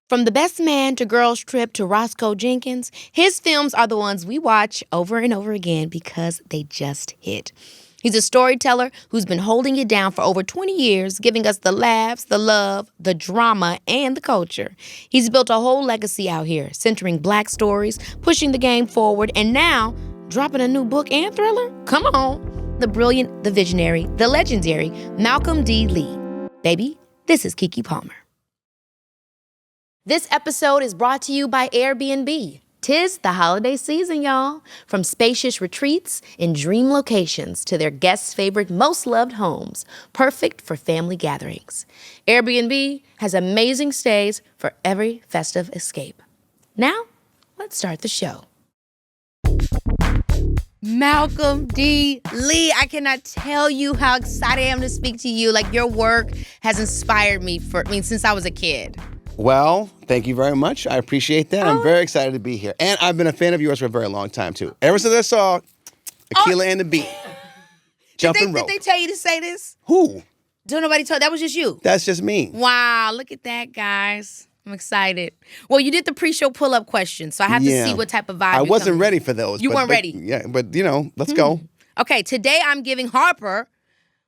From The Best Man to Girls Trip to Roscoe Jenkins, his films are the ones we watch over and over again because they just hit. He's a storyteller who's been holding it down for over 20 years, giving us the laughs, the love, the drama, and the culture. He's built a whole legacy out here, centering Black stories, pushing the game forward, and now dropping a new book and thriller? Come on. The brilliant, the visionary, the legendary Malcolm D. Lee. Baby, this is Keke Palmer. This episode is brought to you by Airbnb. 'Tis the holiday season, y'all. From spacious retreats in dream locations to their guests' favorite, most loved homes, perfect for family gatherings. Airbnb has amazing stays for every festive escape. Now, let's start the show. Malcolm D. Lee, I cannot tell you how excited I am to speak to you. Like, your work has inspired me since I was a kid. Well, thank you very much. I appreciate that. I'm very excited to be here. And I've been a fan of yours for a very long time, too. Ever since I saw Aquila and the Bee. Jumping rope. Did they tell you to say this? Who? Don't nobody tell? That was just you? That's just me. Wow, look at that, guys. I'm excited. Well, you did the pre-show pull-up question, so I have to see what type of vibe I wasn't ready for those. You weren't ready? Yeah, but, let's go. Okay, today I'm giving Harper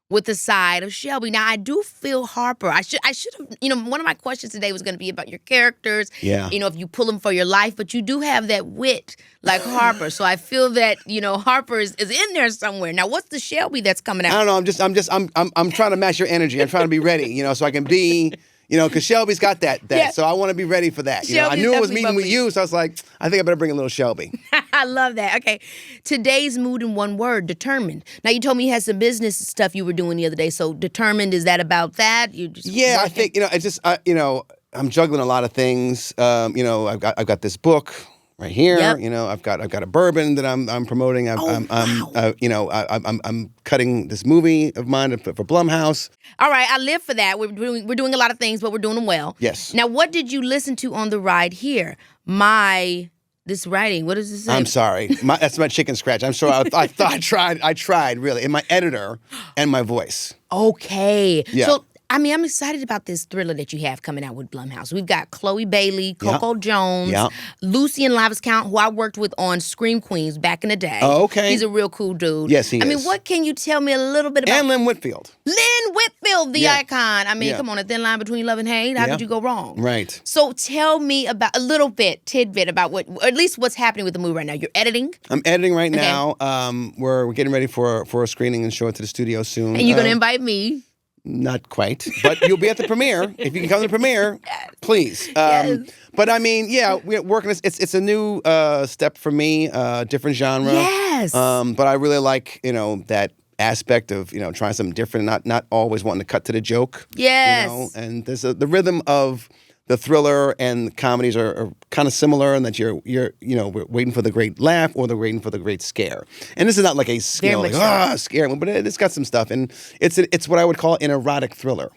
with the side of Shelby. Now, I do feel Harper. I should have, one of my questions today was going to be about your characters. Yeah. If you pull them for your life, but you do have that wit like Harper. So I feel that, Harper is in there somewhere. Now, what's the Shelby that's coming out? I don't know. I'm trying to match your energy. I'm trying to be ready, so I can be, because Shelby's got that. Yeah. So I want to be ready for that. I knew it was meeting with you, so I was like, I think I better bring a little Shelby. I love that. Okay. Today's mood in one word, determined. Now, you told me you had some business stuff you were doing the other day. So determined, is that about that? I think, it's just, I'm juggling a lot of things. I've got this book right here. Yep. I've got a bourbon that I'm promoting. I'm cutting this movie of mine for Blumhouse. All right, I live for that. We're doing a lot of things, but we're doing them well. Yes. Now, what did you listen to on the ride here? This writing, what does it say? I'm sorry. That's my chicken scratch. I'm sorry. I tried, really. And my editor and my voice. Okay. Yeah. So, I'm excited about this thriller that you have coming out with Blumhouse. We've got Chloe Bailey, Coco Jones, Lucy and Laviscount, who I worked with on Scream Queens back in the day. Oh, okay. He's a real cool dude. Yes, he is. What can you tell me a little bit about? And Lynn Whitfield. Lynn Whitfield, the icon. Come on, a thin line between love and hate. How could you go wrong? Right. So tell me about a little tidbit about at least what's happening with the movie right now. You're editing? I'm editing right now. We're getting ready for a screening and show it to the studio soon. And you're going to invite me? Not quite, but you'll be at the premiere. If you can come to the premiere, please. Yes. But we're working. It's a new step for me, different genre. Yes. But I really like that aspect of trying something different, not always wanting to cut to the joke. Yes. And there's the rhythm of the thriller and the comedies are kind of similar in that you're we're waiting for the great laugh or they're waiting for the great scare. And this is not like a scare, but it's got some stuff, and it's what I would call an erotic thriller.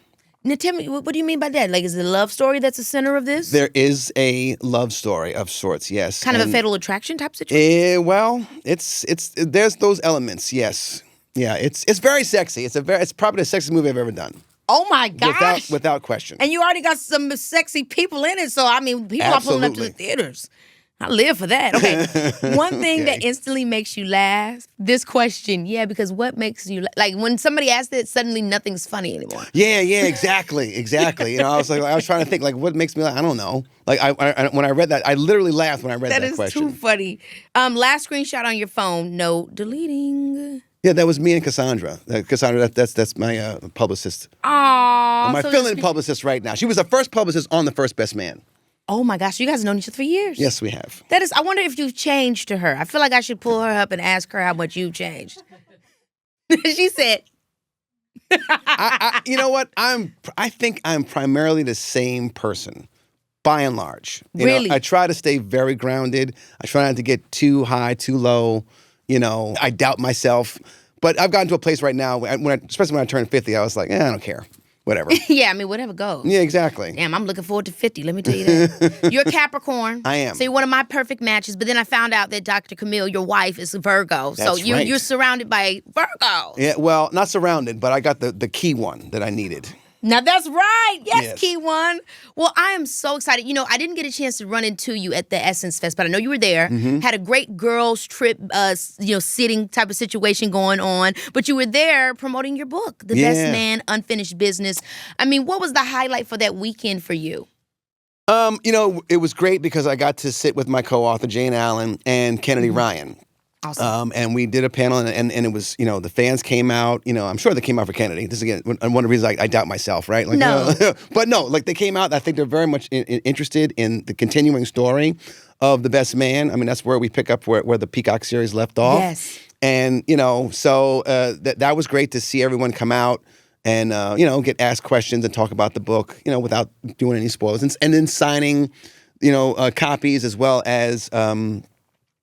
Now tell me, what do you mean by that? Like, is it a love story that's the center of this? There is a love story of sorts, yes. Kind of a Fatal Attraction type situation? Well, there's those elements, yes. Yeah, it's very sexy. It's probably the sexiest movie I've ever done. Oh my gosh. Without question. And you already got some sexy people in it, so people are pulling up to the theaters. I live for that. Okay. One thing that instantly makes you laugh, this question, because what makes you like when somebody asks it, suddenly nothing's funny anymore. Yeah, exactly. I was trying to think like what makes me laugh. I don't know. Like when I read that, I literally laughed when I read that question. That is too funny. Last screenshot on your phone, no deleting. Yeah, that was me and Cassandra. Cassandra, that's my publicist. Aww. My fill-in publicist right now. She was the first publicist on The First Best Man. Oh my gosh, you guys have known each other for years. Yes, we have. I wonder if you've changed to her. I feel like I should pull her up and ask her how much you've changed. She said. You know what? I think I'm primarily the same person, by and large. Really? I try to stay very grounded. I try not to get too high, too low. I doubt myself. But I've gotten to a place right now, especially when I turned 50, I was like, I don't care. Whatever. Yeah, whatever goes. Yeah, exactly. Damn, I'm looking forward to 50, let me tell you that. You're a Capricorn. I am. So you're one of my perfect matches, but then I found out that Dr. Camille, your wife, is a Virgo. That's you're surrounded by Virgos. Yeah, well, not surrounded, but I got the key one that I needed. Now that's right. Yes, Yes. Key One. Well, I am so excited. You know, I didn't get a chance to run into you at the Essence Fest, but I know you were there. Had a great girls trip, sitting type of situation going on. But you were there promoting your book, The Best Man, Unfinished Business. I mean, what was the highlight for that weekend for you? It was great because I got to sit with my co-author, Jane Allen, and Kennedy Ryan. Awesome. And we did a panel, and it was, the fans came out. I'm sure they came out for Kennedy. This is, again, one of the reasons I doubt myself, right? Like, No. But no, like, they came out. I think they're very much interested in the continuing story of The Best Man. I mean, that's where we pick up where the Peacock series left off. Yes. And, so that was great to see everyone come out and, get asked questions and talk about the book, without doing any spoilers. And then signing, copies as well as,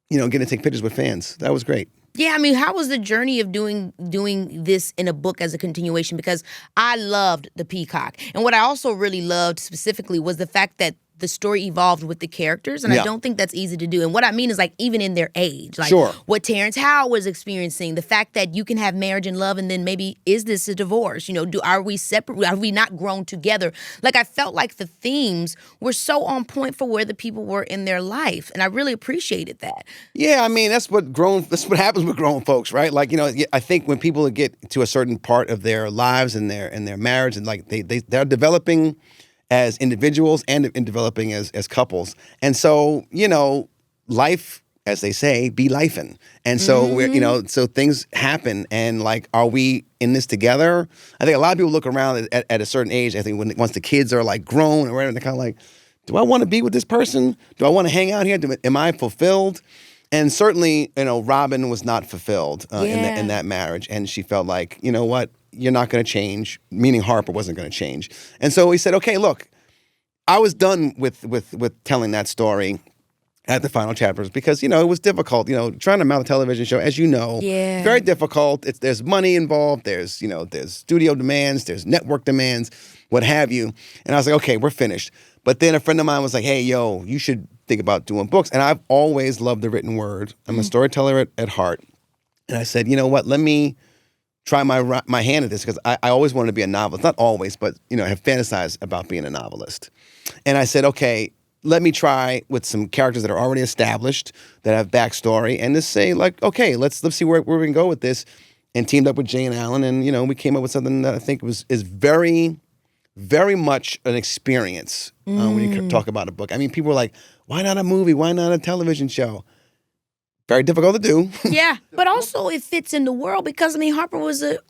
getting to take pictures with fans. That was great. Yeah, I mean, how was the journey of doing this in a book as a continuation? Because I loved the Peacock. And what I also really loved specifically was the fact that the story evolved with the characters, and I don't think that's easy to do. And what I mean is, like, even in their age, like what Terrence Howard was experiencing, the fact that you can have marriage and love, and then maybe is this a divorce? Are we separate? Are we not grown together? Like, I felt like the themes were so on point for where the people were in their life, and I really appreciated that. Yeah, I mean, that's what happens with grown folks, right? Like, I think when people get to a certain part of their lives and their marriage, and like they're developing as individuals and in developing as couples. And so, life, as they say, be lifing. And so we're, so things happen, and like, are we in this together? I think a lot of people look around at a certain age, I think once the kids are like grown or whatever, they're kind of like, do I want to be with this person? Do I want to hang out here? Am I fulfilled? And certainly, Robin was not fulfilled in that marriage. And she felt like, you know what? You're not going to change, meaning Harper wasn't going to change. And so we said, okay, look, I was done with telling that story at the final chapters because, it was difficult. Trying to mount a television show, as you know, very difficult. There's money involved. There's studio demands. There's network demands, what have you. And I was like, okay, we're finished. But then a friend of mine was like, hey, yo, you should think about doing books. And I've always loved the written word. I'm a storyteller at heart. And I said, you know what, let me try my hand at this, because I always wanted to be a novelist. Not always, but, I have fantasized about being a novelist. And I said, okay, let me try with some characters that are already established, that have backstory, and just say, like, okay, let's see where we can go with this. And teamed up with Jane Allen, and, we came up with something that I think is very, very much an experience when you talk about a book. I mean, people are like, why not a movie? Why not a television show? Very difficult to do. Yeah, but also it fits in the world because, I mean, Harper is a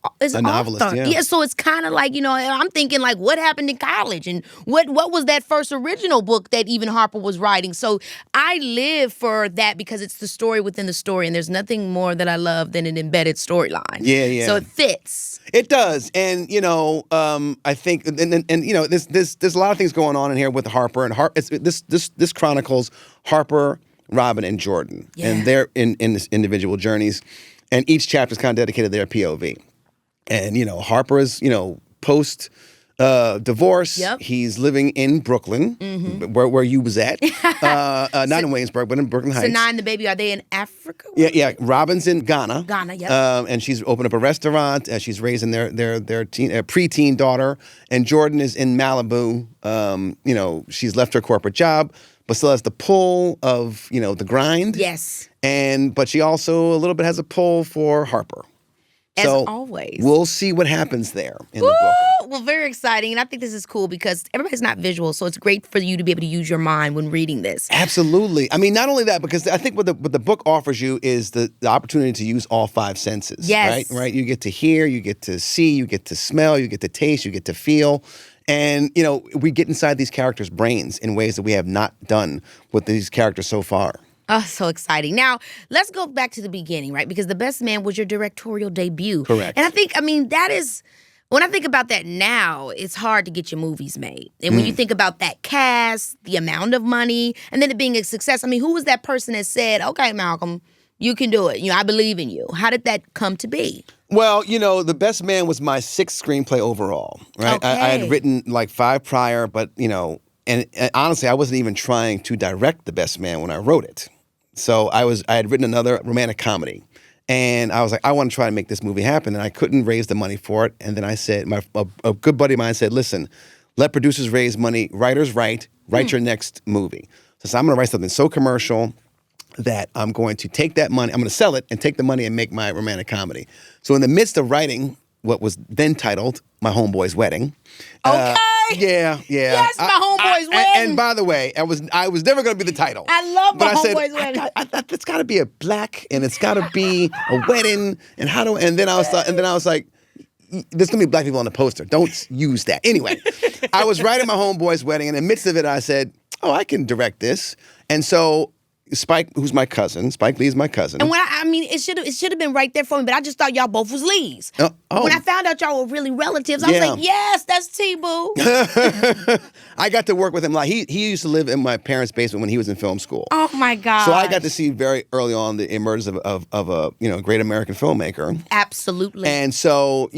novelist, author. yeah. So it's kind of like, I'm thinking, like, what happened in college? And what was that first original book that even Harper was writing? So I live for that because it's the story within the story, and there's nothing more that I love than an embedded storyline. Yeah. So it fits. It does. And, I think, and there's a lot of things going on in here with Harper. And this chronicles Harper, Robin, and Jordan, and they're in this individual journeys, and each chapter is kind of dedicated to their POV. And Harper is post divorce. Yep. He's living in Brooklyn, where you was at, not in Waynesburg, but in Brooklyn Heights. Sanaa and the baby, are they in Africa? Yeah. Robin's in Ghana. Yep. And she's opened up a restaurant. She's raising their preteen daughter, and Jordan is in Malibu. She's left her corporate job, but still has the pull of, the grind. Yes. But she also a little bit has a pull for Harper. As So always. We'll see what happens there in the book. Well, very exciting. And I think this is cool because everybody's not visual. So it's great for you to be able to use your mind when reading this. Absolutely. I mean, not only that, because I think what the book offers you is the opportunity to use all five senses. Yes. Right? You get to hear, you get to see, you get to smell, you get to taste, you get to feel. And, we get inside these characters' brains in ways that we have not done with these characters so far. Oh, so exciting. Now, let's go back to the beginning, right? Because The Best Man was your directorial debut. Correct. And I think, that is, when I think about that now, it's hard to get your movies made. And when you think about that cast, the amount of money, and then it being a success, who was that person that said, okay, Malcolm, you can do it. I believe in you. How did that come to be? Well, The Best Man was my sixth screenplay overall, right? Okay. I had written like 5 prior, but, and honestly, I wasn't even trying to direct The Best Man when I wrote it. So I had written another romantic comedy, And I was like, I want to try to make this movie happen. And I couldn't raise the money for it. And then I said, a good buddy of mine said, listen, let producers raise money, writers write your next movie. So I'm going to write something so commercial that I'm going to take that money, I'm going to sell it and take the money and make my romantic comedy. So in the midst of writing what was then titled My Homeboy's Wedding. Okay. Yeah. Yes, My Homeboy's Wedding. And by the way, I was never going to be the title. I love My Homeboy's Wedding. Wedding. It's got to be a black, and it's got to be a wedding, and then I was like, there's going to be black people on the poster. Don't use that. Anyway, I was writing My Homeboy's Wedding, and in the midst of it, I said, oh, I can direct this. And so Spike, who's my cousin, Spike Lee is my cousin. And when it should have been right there for me, but I just thought y'all both was Lees. Oh. When I found out y'all were really relatives, I was like, yes, that's T-Boo. I got to work with him. Like he used to live in my parents' basement when he was in film school. Oh my God! So I got to see very early on the emergence of a great American filmmaker. Absolutely. And so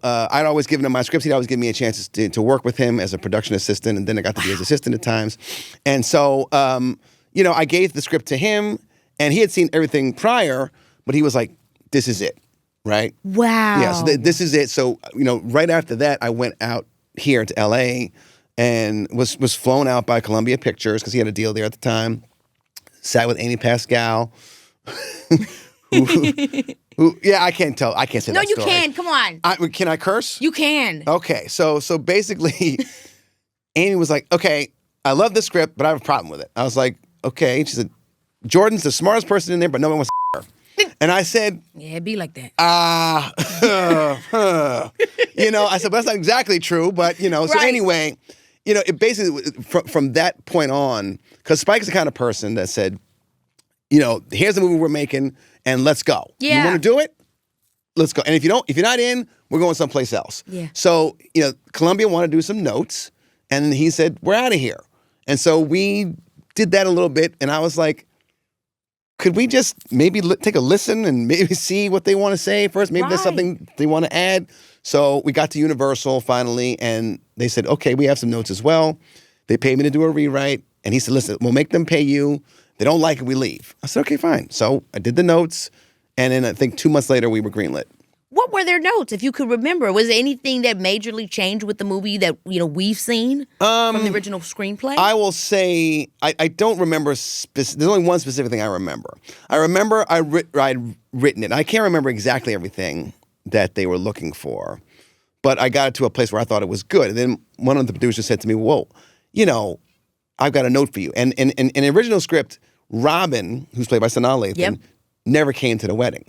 I'd always given him my scripts. He'd always give me a chance to work with him as a production assistant, and then I got to be his assistant at times. And so I gave the script to him, and he had seen everything prior, but he was like, "This is it." Right? Wow. Yeah, so this is it. So, right after that, I went out here to L.A. and was flown out by Columbia Pictures because he had a deal there at the time. Sat with Amy Pascal. who, I can't say that story. No, you can. Come on. Can I curse? You can. Okay, so basically, Amy was like, okay, I love the script, but I have a problem with it. I was like, okay. She said, Jordan's the smartest person in there, but no one wants to her. And I said, yeah, it'd be like that. I said, well, that's not exactly true, but, so Right. anyway, it basically, from that point on, because Spike's the kind of person that said, here's the movie we're making, and let's go. Yeah. You want to do it? Let's go. And if you're not in, we're going someplace else. Yeah. So, Columbia wanted to do some notes, and he said, we're out of here. And so we did that a little bit, and I was like, could we just maybe take a listen and maybe see what they want to say first? Maybe there's something they want to add. So we got to Universal finally, and they said, okay, we have some notes as well. They paid me to do a rewrite, and he said, listen, we'll make them pay you. They don't like it, we leave. I said, okay, fine. So I did the notes, and then I think 2 months later, we were greenlit. What were their notes, if you could remember? Was there anything that majorly changed with the movie that we've seen from the original screenplay? I will say I don't remember. There's only one specific thing I remember. I remember I'd written it. I can't remember exactly everything that they were looking for, but I got it to a place where I thought it was good. And then one of the producers said to me, "Whoa, I've got a note for you." And in the original script, Robin, who's played by Sanaa Lathan, never came to the wedding.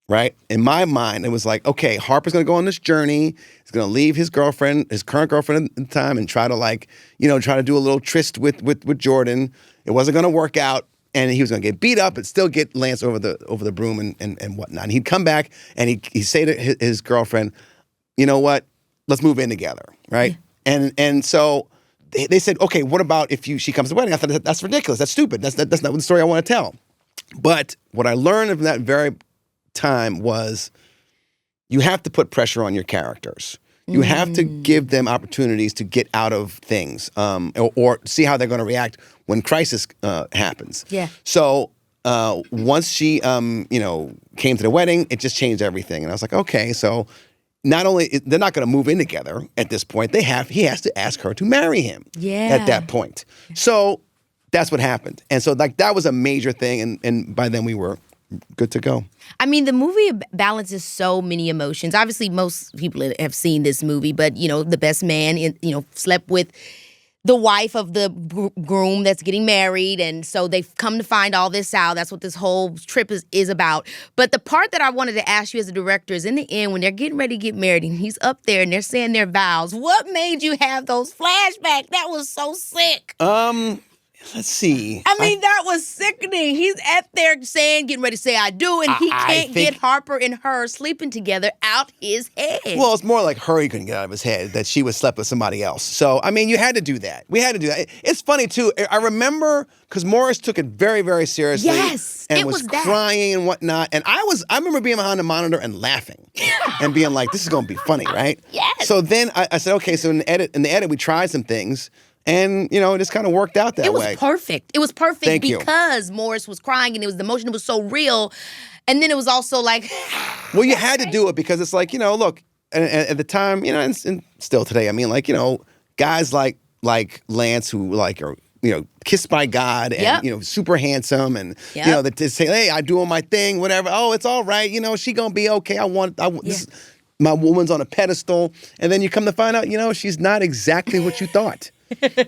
Right? In my mind, it was like, okay, Harper's going to go on this journey. He's going to leave his current girlfriend at the time, and try to do a little tryst with Jordan. It wasn't going to work out, and he was going to get beat up, but still get Lance over the broom and whatnot. And he'd come back, and he'd say to his girlfriend, you know what? Let's move in together, right? Yeah. And so they said, okay, what about if she comes to the wedding? I thought, that's ridiculous. That's stupid. That's not the story I want to tell. But what I learned from that very time was you have to put pressure on your characters. You have to give them opportunities to get out of things, or see how they're going to react when crisis happens. Yeah. So once she, came to the wedding, it just changed everything. And I was like, okay, so not only they're not going to move in together at this point, he has to ask her to marry him. Yeah. At that point. So that's what happened. And so that was a major thing, and by then we were good to go. I mean, the movie balances so many emotions. Obviously, most people have seen this movie, but, the best man, slept with the wife of the groom that's getting married, and so they've come to find all this out. That's what this whole trip is about. But the part that I wanted to ask you as a director is in the end, when they're getting ready to get married, and he's up there and they're saying their vows, what made you have those flashbacks? That was so sick. Let's see. I mean, that was sickening. He's at there getting ready to say I do, and he can't get Harper and her sleeping together out his head. Well, it's more like her he couldn't get out of his head, that she was slept with somebody else. So, I mean, you had to do that. We had to do that. It's funny, too. I remember, because Morris took it very, very seriously. Yes, and it was that. crying and whatnot. And I remember being behind the monitor and laughing and being like, this is going to be funny, right? Yes. So then I said, okay, so in the edit, we tried some things. And, it just kind of worked out that way. It was perfect. It was perfect Thank because Morris was crying and the emotion was so real. And then it was also like... Well, you had to do it because it's like, look, at the time, and still today, I mean, like, guys like Lance who like are, kissed by God and, super handsome and, that to say, hey, I'm doing my thing, whatever. Oh, it's all right. She going to be okay. This my woman's on a pedestal. And then you come to find out, she's not exactly what you thought.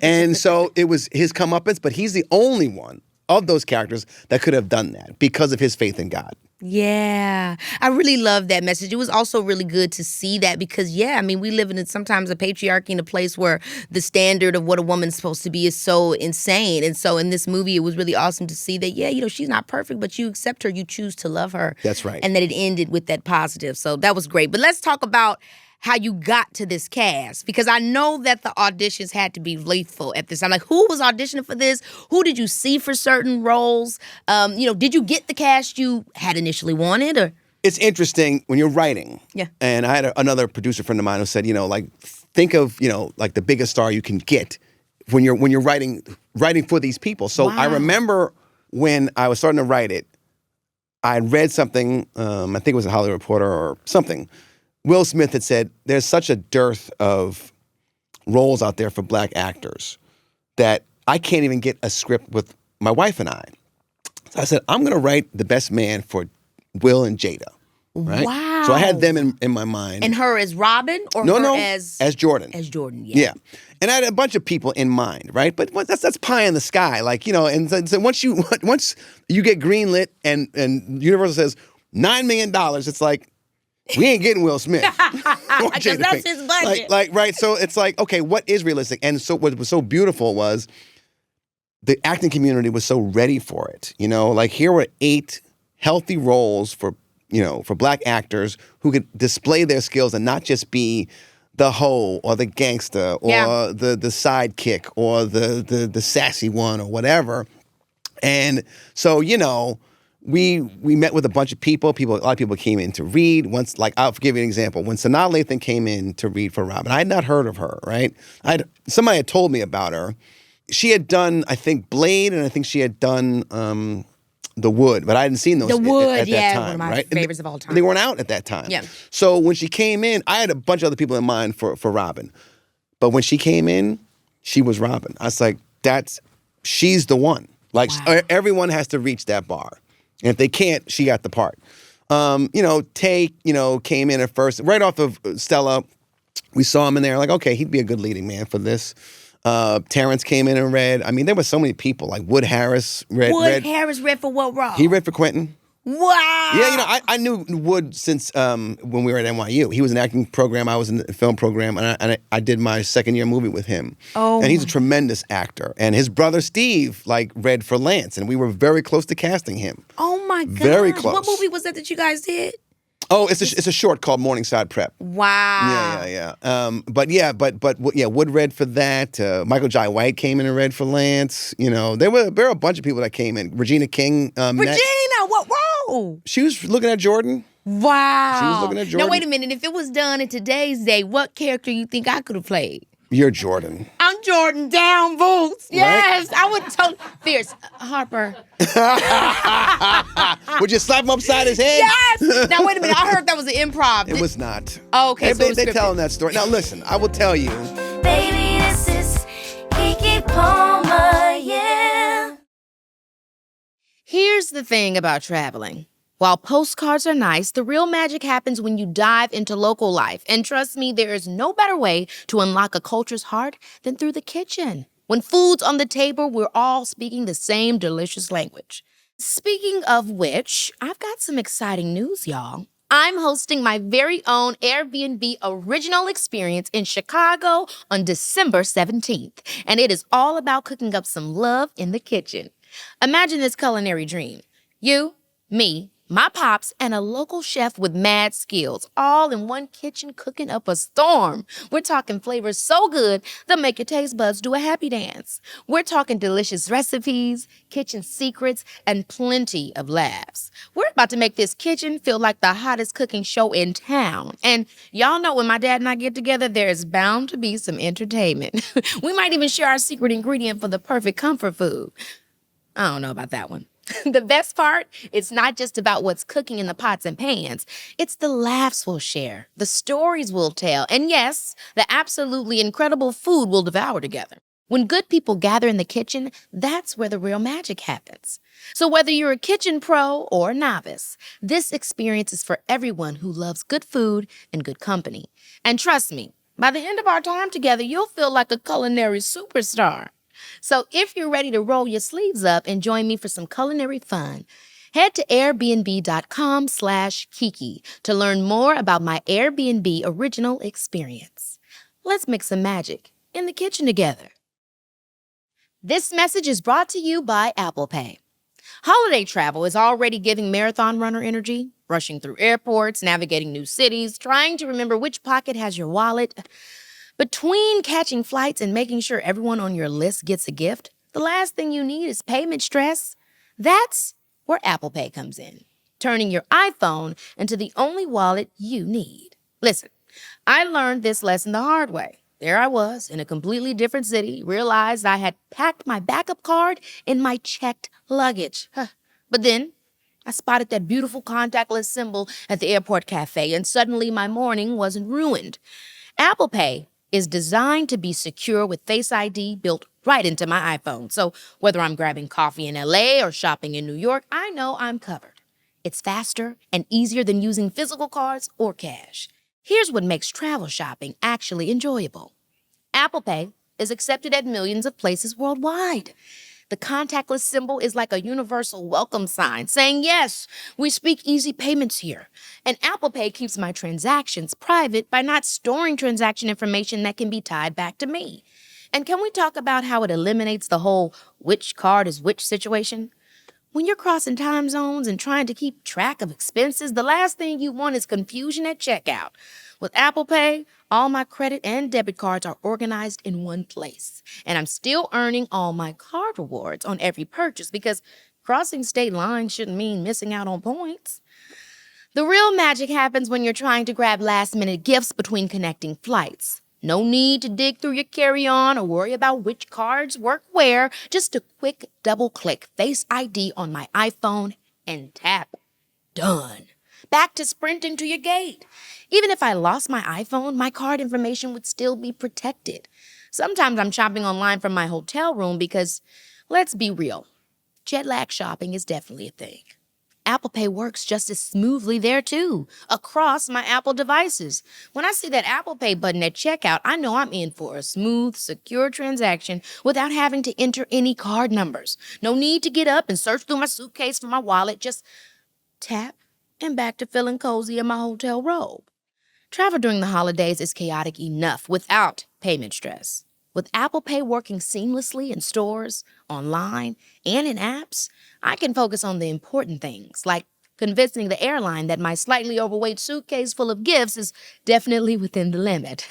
And so it was his comeuppance, but he's the only one of those characters that could have done that because of his faith in God. Yeah, I really love that message. It was also really good to see that because, we live in sometimes a patriarchy in a place where the standard of what a woman's supposed to be is so insane. And so in this movie, it was really awesome to see that, she's not perfect, but you accept her, you choose to love her. That's right. And that it ended with that positive. So that was great. But let's talk about how you got to this cast, because I know that the auditions had to be lethal at this time. Like, who was auditioning for this? Who did you see for certain roles? Did you get the cast you had initially wanted? Or it's interesting when you're writing. Yeah. And I had another producer friend of mine who said, think of, like the biggest star you can get when you're writing for these people. So I remember when I was starting to write it, I read something, I think it was a Hollywood Reporter or something. Will Smith had said, there's such a dearth of roles out there for black actors that I can't even get a script with my wife and I. So I said, I'm going to write the best man for Will and Jada. Right? Wow. So I had them in my mind. And her as Robin or as Jordan. As Jordan, yeah. And I had a bunch of people in mind, right? But that's pie in the sky. Like, and so once you get greenlit and Universal says $9 million, it's like, we ain't getting Will Smith. Because that's his budget. Right. So it's like, okay, what is realistic? And so what was so beautiful was the acting community was so ready for it. Like here were 8 healthy roles for black actors who could display their skills and not just be the hoe or the gangster or the sidekick or the sassy one or whatever. And so, we met with a bunch of people. A lot of people came in to read. Once, like, I'll give you an example. When Sanaa Lathan came in to read for Robin, I had not heard of her, right? Somebody had told me about her. She had done, I think, Blade, and I think she had done The Wood, but I hadn't seen those at that time, one of my right? favorites of all time. They weren't out at that time. Yeah. So when she came in, I had a bunch of other people in mind for Robin. But when she came in, she was Robin. I was like, she's the one. Like, everyone has to reach that bar. And if they can't, she got the part. Tay, came in at first. Right off of Stella, we saw him in there. Like, okay, he'd be a good leading man for this. Terrence came in and read. I mean, there were so many people. Like Wood Harris read. Harris read for what role? He read for Quentin. Wow. Yeah, I knew Wood since when we were at NYU. He was in an acting program. I was in a film program, and I did my second-year movie with him. Oh. And he's a tremendous actor. And his brother Steve, read for Lance, and we were very close to casting him. Oh, my God. Very close. What movie was that you guys did? Oh, it's a short called Morningside Prep. Wow. Yeah. But Wood read for that. Michael Jai White came in and read for Lance. There were a bunch of people that came in. Regina King. What role? She was looking at Jordan. Wow. She was looking at Jordan. Now wait a minute. If it was done in today's day, what character you think I could have played? You're Jordan. I'm Jordan down boots. Yes, right? I would totally fierce. Harper. Would you slap him upside his head? Yes. Now wait a minute. I heard that was an improv. It was not. Oh, okay. They're telling that story. Now listen, I will tell you. Baby, this is Keke Palmer, yeah. Here's the thing about traveling. While postcards are nice, the real magic happens when you dive into local life. And trust me, there is no better way to unlock a culture's heart than through the kitchen. When food's on the table, we're all speaking the same delicious language. Speaking of which, I've got some exciting news, y'all. I'm hosting my very own Airbnb original experience in Chicago on December 17th. And it is all about cooking up some love in the kitchen. Imagine this culinary dream. You, me, my pops, and a local chef with mad skills, all in one kitchen cooking up a storm. We're talking flavors so good, they'll make your taste buds do a happy dance. We're talking delicious recipes, kitchen secrets, and plenty of laughs. We're about to make this kitchen feel like the hottest cooking show in town. And y'all know when my dad and I get together, there is bound to be some entertainment. We might even share our secret ingredient for the perfect comfort food. I don't know about that one. The best part, it's not just about what's cooking in the pots and pans. It's the laughs we'll share, the stories we'll tell, and yes, the absolutely incredible food we'll devour together. When good people gather in the kitchen, that's where the real magic happens. So whether you're a kitchen pro or a novice, this experience is for everyone who loves good food and good company. And trust me, by the end of our time together, you'll feel like a culinary superstar. So if you're ready to roll your sleeves up and join me for some culinary fun, head to airbnb.com/Keke to learn more about my Airbnb original experience. Let's make some magic in the kitchen together. This message is brought to you by Apple Pay. Holiday travel is already giving marathon runner energy, rushing through airports, navigating new cities, trying to remember which pocket has your wallet. Between catching flights and making sure everyone on your list gets a gift, the last thing you need is payment stress. That's where Apple Pay comes in, turning your iPhone into the only wallet you need. Listen, I learned this lesson the hard way. There I was in a completely different city, realized I had packed my backup card in my checked luggage. But then I spotted that beautiful contactless symbol at the airport cafe, and suddenly my morning wasn't ruined. Apple Pay is designed to be secure with Face ID built right into my iPhone. So whether I'm grabbing coffee in LA or shopping in New York, I know I'm covered. It's faster and easier than using physical cards or cash. Here's what makes travel shopping actually enjoyable. Apple Pay is accepted at millions of places worldwide. The contactless symbol is like a universal welcome sign saying, yes, we speak easy payments here. And Apple Pay keeps my transactions private by not storing transaction information that can be tied back to me. And can we talk about how it eliminates the whole which card is which situation? When you're crossing time zones and trying to keep track of expenses, the last thing you want is confusion at checkout. With Apple Pay, all my credit and debit cards are organized in one place. And I'm still earning all my card rewards on every purchase because crossing state lines shouldn't mean missing out on points. The real magic happens when you're trying to grab last-minute gifts between connecting flights. No need to dig through your carry-on or worry about which cards work where. Just a quick double-click Face ID on my iPhone and tap. Done. Back to sprinting to your gate. Even if I lost my iPhone, my card information would still be protected. Sometimes I'm shopping online from my hotel room because, let's be real, jet lag shopping is definitely a thing. Apple Pay works just as smoothly there too, across my Apple devices. When I see that Apple Pay button at checkout, I know I'm in for a smooth, secure transaction without having to enter any card numbers. No need to get up and search through my suitcase for my wallet. Just tap and back to feeling cozy in my hotel robe. Travel during the holidays is chaotic enough without payment stress. With Apple Pay working seamlessly in stores, online, and in apps, I can focus on the important things, like convincing the airline that my slightly overweight suitcase full of gifts is definitely within the limit.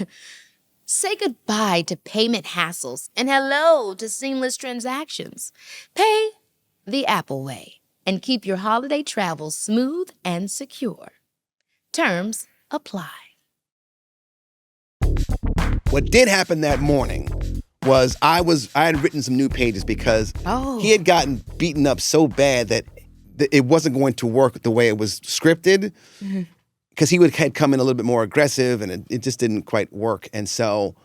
Say goodbye to payment hassles and hello to seamless transactions. Pay the Apple way and keep your holiday travel smooth and secure. Terms apply. What did happen that morning was I had written some new pages because he had gotten beaten up so bad that it wasn't going to work the way it was scripted because had come in a little bit more aggressive and it just didn't quite work. And so,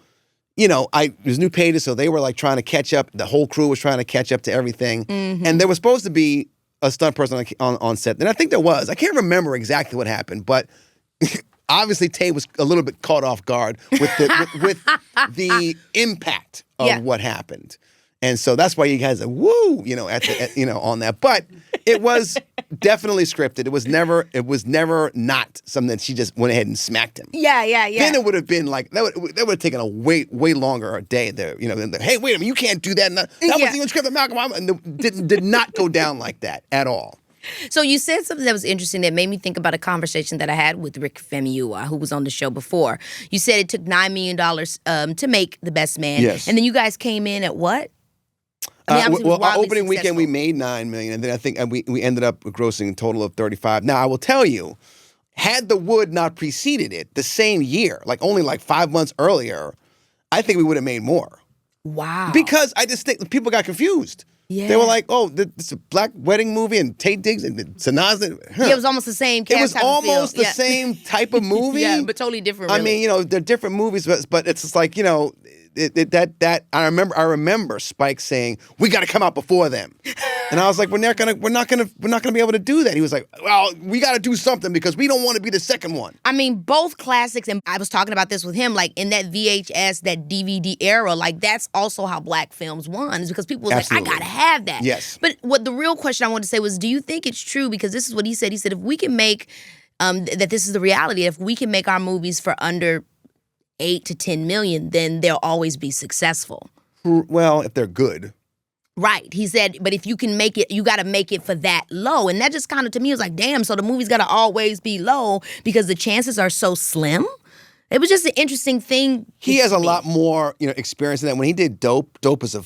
there's new pages, so they were like trying to catch up. The whole crew was trying to catch up to everything. And there was supposed to be a stunt person on set. And I think there was. I can't remember exactly what happened, but obviously Tay was a little bit caught off guard with the impact of what happened. And so that's why you guys are woo, on that. But it was definitely scripted. It was never not something that she just went ahead and smacked him. Yeah. Then it would have been like that would have taken a way longer a day there. Hey, wait a minute, you can't do that. That wasn't even scripted, Malcolm. And did not go down like that at all. So you said something that was interesting that made me think about a conversation that I had with Rick Famuyiwa, who was on the show before. You said it took $9 million to make The Best Man. Yes. And then you guys came in at what? Our opening weekend we made $9 million, and then I think we ended up grossing a total of 35. Now I will tell you, had The Wood not preceded it the same year, only 5 months earlier, I think we would have made more. Wow. Because I just think people got confused. Yeah. They were like, "Oh, this is a black wedding movie," and Tate Diggs and Sanaz. Huh. Yeah, it was almost the same cast. It was type of feel. almost the Yeah. same type of movie. Yeah, but totally different. I Really. mean, they're different movies, but it's just like, that I remember Spike saying, "We got to come out before them," and I was like, "We're not gonna be able to do that." He was like, "Well, we got to do something because we don't want to be the second one." I mean, both classics, and I was talking about this with him, like in that VHS, that DVD era, like that's also how black films won, is because people was Absolutely. like, I gotta have that. Yes. But what the real question I wanted to say was, do you think it's true? Because this is what he said. He said, if we can make, that this is the reality, if we can make our movies for under 8 to 10 million, then they'll always be successful. Well, if they're good. Right. He said, but if you can make it, you got to make it for that low. And that just kind of, to me, was like, damn, so the movie's got to always be low because the chances are so slim. It was just an interesting thing. He has a lot more, experience in that. When he did Dope is a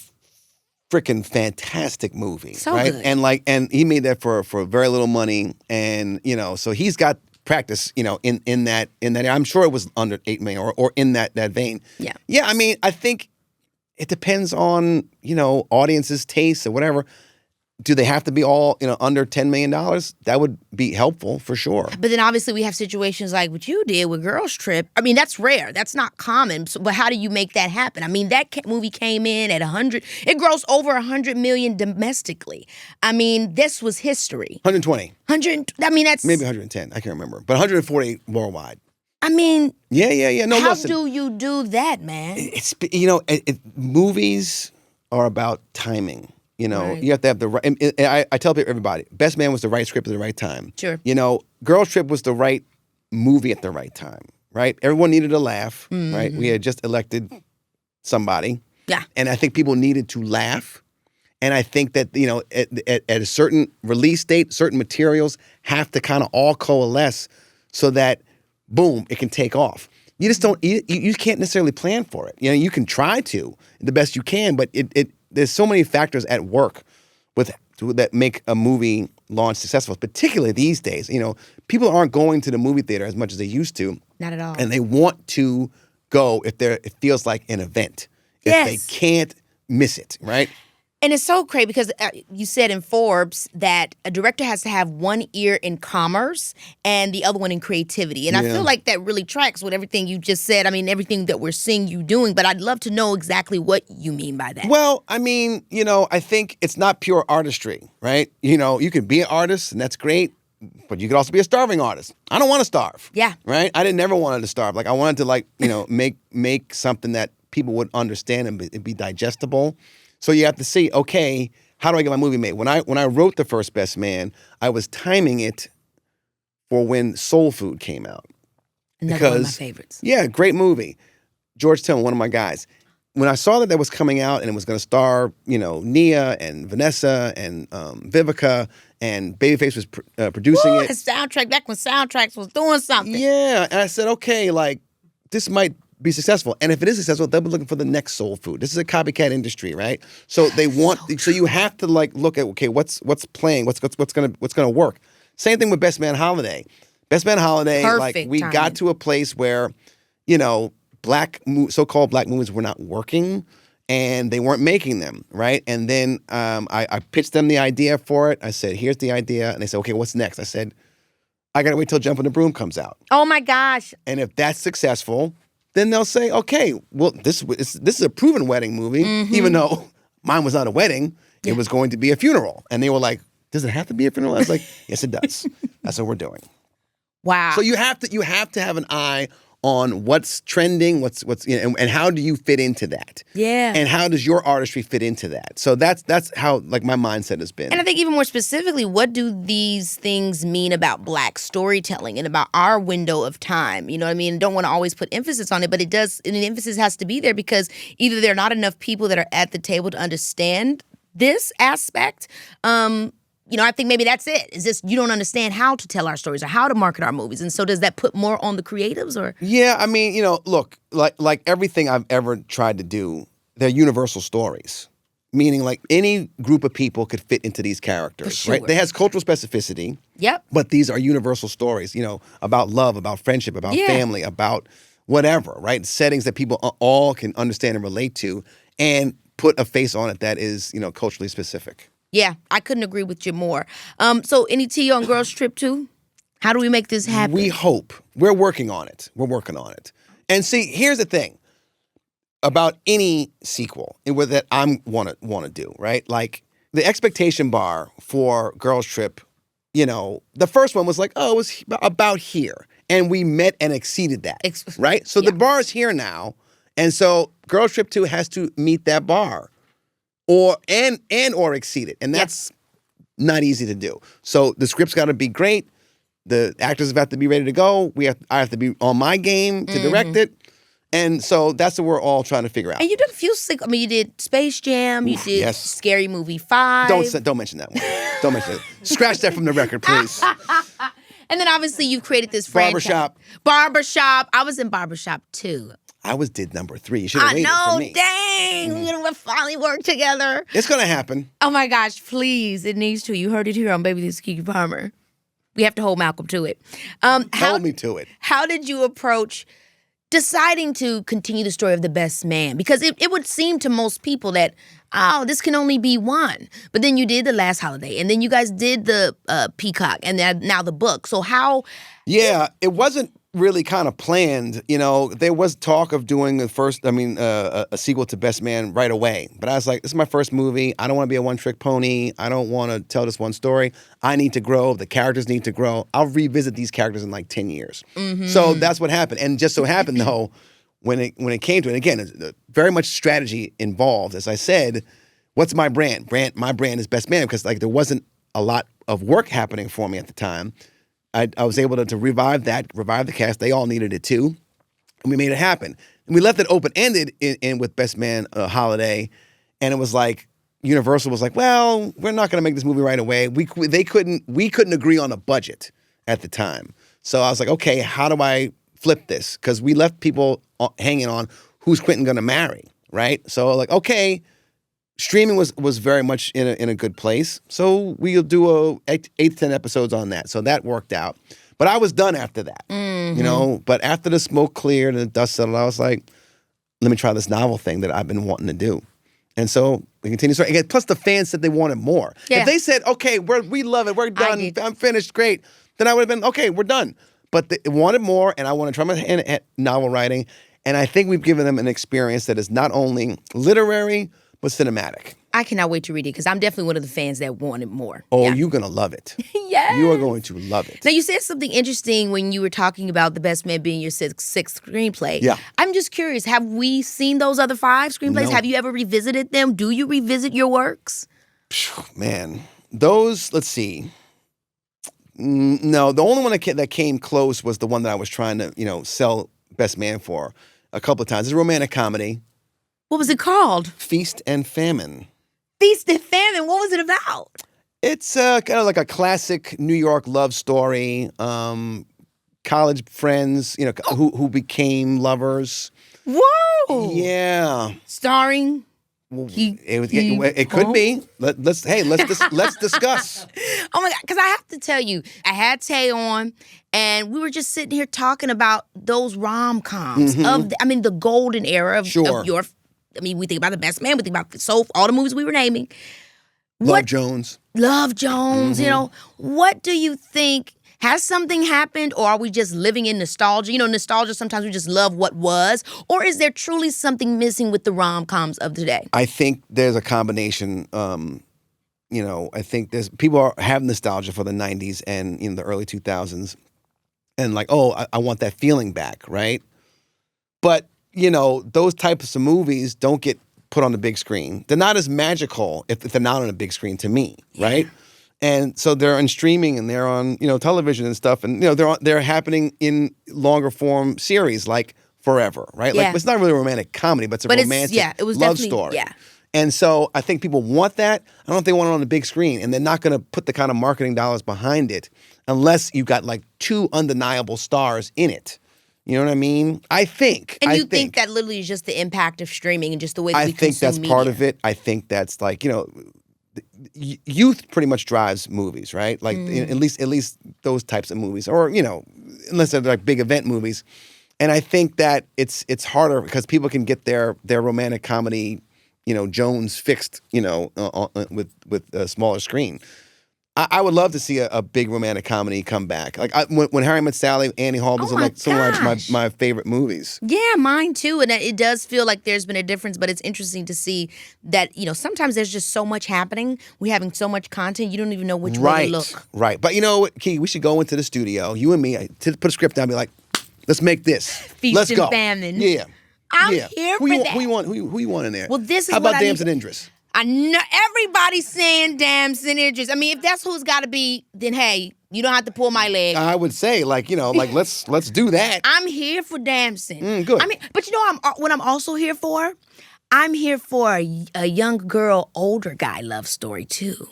freaking fantastic movie. So right? good. And he made that for very little money. And, so he's got practice, in that area. I'm sure it was under 8 million or in that vein. Yeah. Yeah, I mean, I think it depends on, audience's taste or whatever. Do they have to be all, under $10 million? That would be helpful for sure. But then obviously we have situations like what you did with Girls Trip. I mean, that's rare. That's not common. So, but how do you make that happen? I mean, that movie came in at 100. It grossed over 100 million domestically. I mean, this was history. 120. 100. I mean, that's Maybe 110. I can't remember. But 140 worldwide. I mean, Yeah. No, how listen. do you do that, man? It's movies are about timing. Right. You have to have the right. And I tell everybody, Best Man was the right script at the right time. Sure. Girls Trip was the right movie at the right time. Right. Everyone needed a laugh. Mm-hmm. Right. We had just elected somebody. Yeah. And I think people needed to laugh. And I think that at a certain release date, certain materials have to kind of all coalesce so that boom, it can take off. You just don't. You can't necessarily plan for it. You can try to the best you can, but there's so many factors at work that make a movie launch successful, particularly these days. People aren't going to the movie theater as much as they used to. Not at all. And they want to go if it feels like an event. Yes. If they can't miss it, right? And it's so crazy because you said in Forbes that a director has to have one ear in commerce and the other one in creativity. And I feel like that really tracks with everything you just said. I mean, everything that we're seeing you doing. But I'd love to know exactly what you mean by that. Well, I mean, I think it's not pure artistry, right? You can be an artist and that's great, but you could also be a starving artist. I don't want to starve. Yeah. Right? I didn't never wanted to starve. Like I wanted to make something that people would understand and be digestible. So you have to see, okay, how do I get my movie made? When I wrote The First Best Man, I was timing it for when Soul Food came out. Another one of my favorites. Yeah, great movie. George Tillman, one of my guys. When I saw that was coming out and it was going to star, Nia and Vanessa and Vivica and Babyface was producing it. The soundtrack, back when soundtracks was doing something. Yeah, and I said, okay, this might be successful. And if it is successful, they'll be looking for the next Soul Food. This is a copycat industry, right? So they want so you have to look at, okay, what's playing, what's gonna work. Same thing with Best Man Holiday. Best Man Holiday, Perfect we timing. got to a place where, so-called black movies were not working and they weren't making them, right? And then I pitched them the idea for it. I said, here's the idea. And they said, okay, what's next? I said, I gotta wait till Jump on the Broom comes out. Oh my gosh. And if that's successful, then they'll say, okay, well, this is a proven wedding movie, even though mine was not a wedding. It was going to be a funeral. And they were like, does it have to be a funeral? I was like, yes, it does. That's what we're doing. Wow. So you have to have an eye on what's trending, what's and how do you fit into that? Yeah. And how does your artistry fit into that? So that's how my mindset has been. And I think even more specifically, what do these things mean about black storytelling and about our window of time? You know what I mean? I don't want to always put emphasis on it, but it does, and the emphasis has to be there because either there are not enough people that are at the table to understand this aspect. I think maybe that's it. It's just you don't understand how to tell our stories or how to market our movies. And so does that put more on the creatives or? Yeah, I mean, look, like everything I've ever tried to do, they're universal stories. Meaning any group of people could fit into these characters, For sure. right? They has cultural specificity. Yep. But these are universal stories, about love, about friendship, about family, about whatever, right? Settings that people all can understand and relate to. and put a face on it that is, culturally specific. Yeah, I couldn't agree with you more. So any tea on Girls Trip 2? How do we make this happen? We hope. We're working on it. And see, here's the thing about any sequel that I want to do, right? Like the expectation bar for Girls Trip, the first one was like, it was about here. And we met and exceeded that, right? So the bar is here now. And so Girls Trip 2 has to meet that bar or exceed it. And that's not easy to do. So the script's got to be great. The actors have to be ready to go. I have to be on my game to direct it. And so that's what we're all trying to figure out. And you did a few you did Space Jam, you did Scary Movie 5. Don't mention that one. Don't mention it. Scratch that from the record, please. And then obviously you've created this Barbershop. I was in Barbershop too. I did number 3. You should have waited for me. Dang. We're going to finally work together. It's going to happen. Oh my gosh, please. It needs to. You heard it here on Baby This is Keke Palmer. We have to hold Malcolm to it. Hold me to it. How did you approach deciding to continue the story of the best man? Because it would seem to most people that, this can only be one. But then you did The Last Holiday, and then you guys did the Peacock, and now the book. So how... Yeah, it wasn't really kind of planned. There was talk of doing a sequel to Best Man right away. But I was like, this is my first movie. I don't want to be a one-trick pony. I don't want to tell this one story. I need to grow. The characters need to grow. I'll revisit these characters in like 10 years. Mm-hmm. So that's what happened. And just so happened, though, when it came to it, again, very much strategy involved. As I said, what's my brand? My brand is Best Man because there wasn't a lot of work happening for me at the time. I was able to revive the cast. They all needed it too. And we made it happen. And we left it open-ended in with Best Man Holiday. And it was like, Universal was like, well, we're not going to make this movie right away. We couldn't agree on a budget at the time. So I was like, okay, how do I flip this? Because we left people hanging on who's Quentin going to marry, right? So okay, streaming was very much in a good place. So we'll do 8 to 10 episodes on that. So that worked out. But I was done after that, But after the smoke cleared and the dust settled, I was like, let me try this novel thing that I've been wanting to do. And so we continued. Again, plus the fans said they wanted more. Yeah. If they said, okay, we love it, we're done, I'm finished, great, then I would have been, okay, we're done. But they wanted more, and I want to try my hand at novel writing. And I think we've given them an experience that is not only literary, but cinematic. I cannot wait to read it because I'm definitely one of the fans that wanted more. Oh, you're going to love it. Yes. You are going to love it. Now, you said something interesting when you were talking about The Best Man being your sixth screenplay. Yeah. I'm just curious, have we seen those other 5 screenplays? No. Have you ever revisited them? Do you revisit your works? Man, those, let's see. No, the only one that came close was the one that I was trying to, sell Best Man for a couple of times. It's a romantic comedy. What was it called? Feast and Famine. Feast and Famine. What was it about? It's kind of like a classic New York love story. College friends, who became lovers. Whoa! Yeah. Starring. It could be. Let's discuss. Oh my God! Because I have to tell you, I had Tay on, and we were just sitting here talking about those rom-coms of the golden era of your. We think about The Best Man. We think about all the movies we were naming. Love Jones. What do you think? Has something happened, or are we just living in nostalgia? Nostalgia, sometimes we just love what was. Or is there truly something missing with the rom-coms of today? I think there's a combination. I think people have nostalgia for the 90s and the early 2000s. And I want that feeling back, right? But, those types of movies don't get put on the big screen. They're not as magical if they're not on a big screen to me, right? And so they're on streaming and they're on, television and stuff. And, they're happening in longer form series like Forever, right? Yeah. It's not really a romantic comedy, but it's a romantic love story. Yeah. And so I think people want that. I don't know if they want it on the big screen. And they're not going to put the kind of marketing dollars behind it unless you've got 2 undeniable stars in it. You know what I mean? I think. And you think that literally is just the impact of streaming and just the way that we consume media? I think that's part of it. I think that's youth pretty much drives movies, right? At least those types of movies, or unless they're big event movies. And I think that it's harder because people can get their romantic comedy Jones fixed, with a smaller screen. I would love to see a big romantic comedy come back. Like when Harry Met Sally, Annie Hall was some of my favorite movies. Yeah, mine too. And it does feel like there's been a difference, but it's interesting to see that, sometimes there's just so much happening. We're having so much content, you don't even know which way to look. Right. But you know what, Keke, we should go into the studio, you and me, to put a script down and be like, let's make this. Feast Let's and go. famine. Yeah. I'm here for that. Who you want in there? Well, this is How about what Damson Idris? I know everybody's saying Damson Idris. I mean, if that's who's got to be, then hey, you don't have to pull my leg. I would say, let's do that. I'm here for Damson. Good. I mean, but what I'm also here for? I'm here for a young girl, older guy love story too.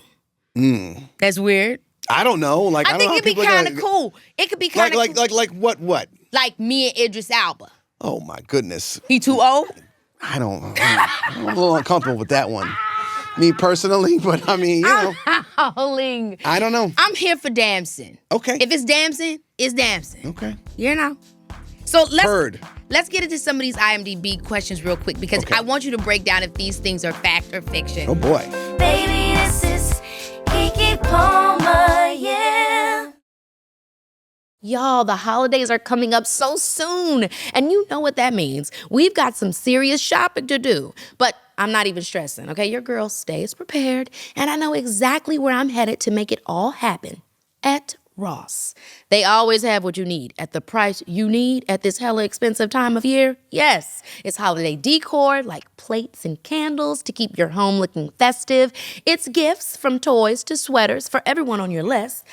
That's weird. I don't know. I think it'd be kind of cool. It could be kind of cool. Like what? Like me and Idris Elba. Oh my goodness. He too old? I'm a little uncomfortable with that one. Me personally, but I mean, Howling. I don't know. I'm here for Damson. Okay. If it's Damson, it's Damson. Okay. So let's get into some of these IMDb questions real quick because Okay. I want you to break down if these things are fact or fiction. Oh boy. Baby, this is Keke Palmer, yeah. Y'all, the holidays are coming up so soon, and you know what that means. We've got some serious shopping to do, but I'm not even stressing, okay? Your girl stays prepared, and I know exactly where I'm headed to make it all happen. At Ross. They always have what you need at the price you need at this hella expensive time of year. Yes, it's holiday decor like plates and candles to keep your home looking festive. It's gifts from toys to sweaters for everyone on your list.